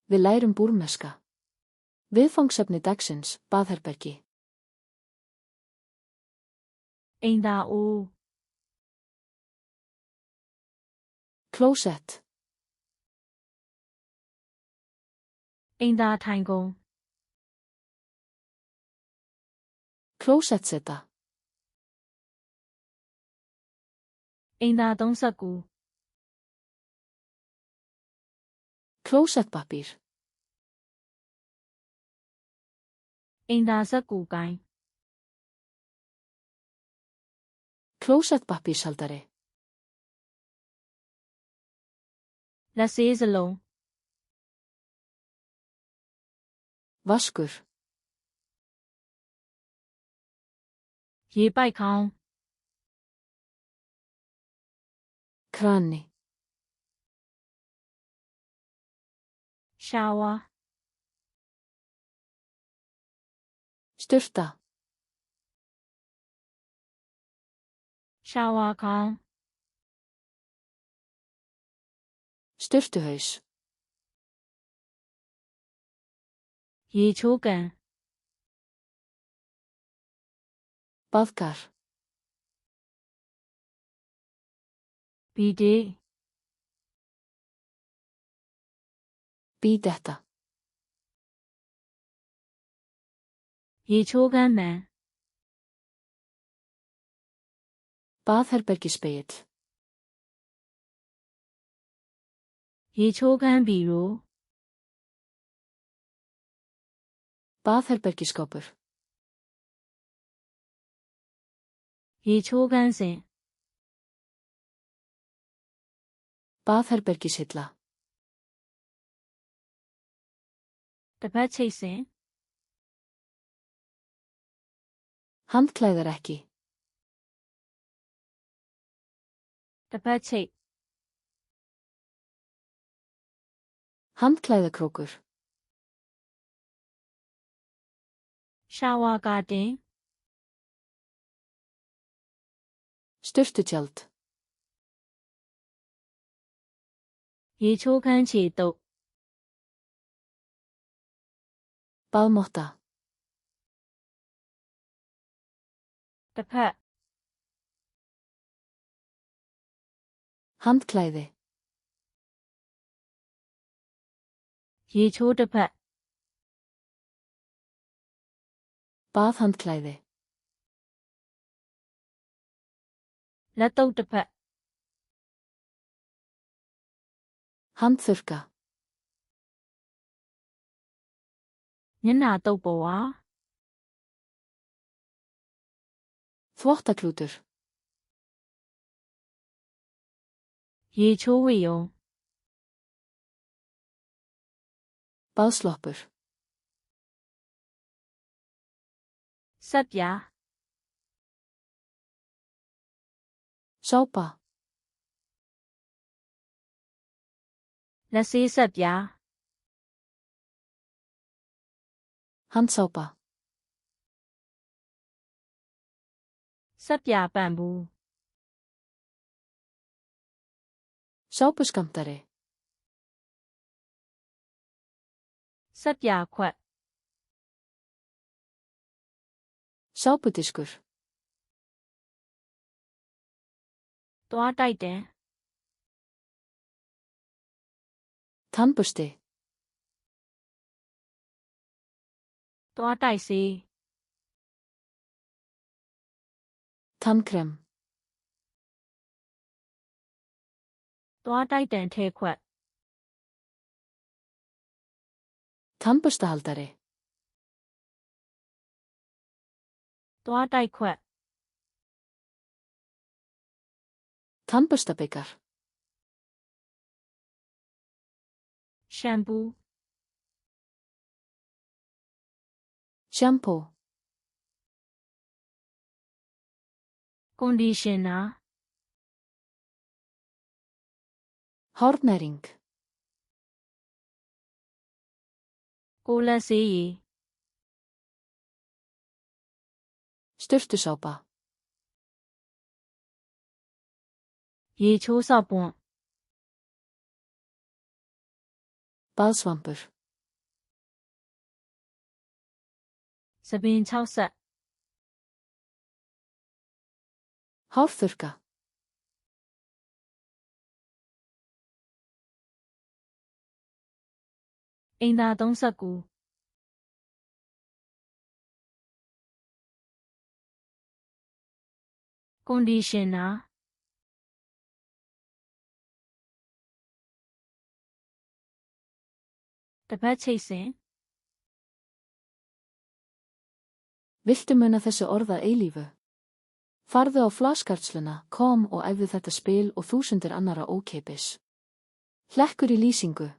Við lærum búrmeska. Viðfangsefni dagsins, baðherbergi. အိမ်သာအိုး Closet. အိမ်သာထိုင်ကုန် Closet-seta. အိမ်သာသုံးစက္ကူ Closetpappír. အိမ်သာစက္ကူကိုင်း Closetpappírshaldari. လက်ဆေးစလုံး Vaskur. ရေပိုက်ခေါင်း Krani. ရှာဝါ Sturta. ရှာဝါခေါင်း Sturtuhaus. ရေချိုးကန် Baðkar. ဘီဒေး Bídetta. ရေချိုးကမ်းမှန် Baðherbergispegill. ရေချိုးကမ်းဘီရို Baðherbergiskápur. ရေချိုးကမ်းစင် Baðherbergishilla. တစ်ပတ်ချိတ်စင် Handklæðarekki. တစ်ပတ်ချိတ် Handklæðakrókur. ရှာဝါကာတင် Sturtutjald. ရေချိုးကမ်းခြေတုပ် Baðmotta. တစ်ဖက် Handklæði. ရေချိုးတစ်ဖက် Baðhandklæði. လက်တုပ်တစ်ဖက် Handþurrka. မျက်နှာတုပ်ပေါ်ဝါ Þvottaklútur. ရေချိုးဝေယုံ Baðsloppur. ဆက်ပြား Sápa. လက်ဆေးဆက်ပြား Handsápa. ဆက်ပြားပန့်ဘူး Sápuskammtari. ဆက်ပြားခွက် Sápudiskur. သွားတိုက်တန် Tannbursti. သွားတိုက်ဆေး Tannkrem. သွားတိုက်တန်ထဲခွက် Tannburstahaldari. သွားတိုက်ခွက် Tannburstabikar. ရှမ်ပူး Shampoo. ကွန်ဒီရှင်နာ Hárnæring. ကိုယ်လက်ဆေးရည် Sturtusápa. ရေချိုးဆောက်ပွန့် Baðsvampur. သပင်6ဆက် Hárþurrka. အိမ်သာ39 conditioner တပတ်ချိတ်စဉ် Viltu muna þessu orða eilífu? Farðu á flaskartsluna, kom og æfðu þetta spil og þúsundir annara ókeypis. Hlekkur í lýsingu.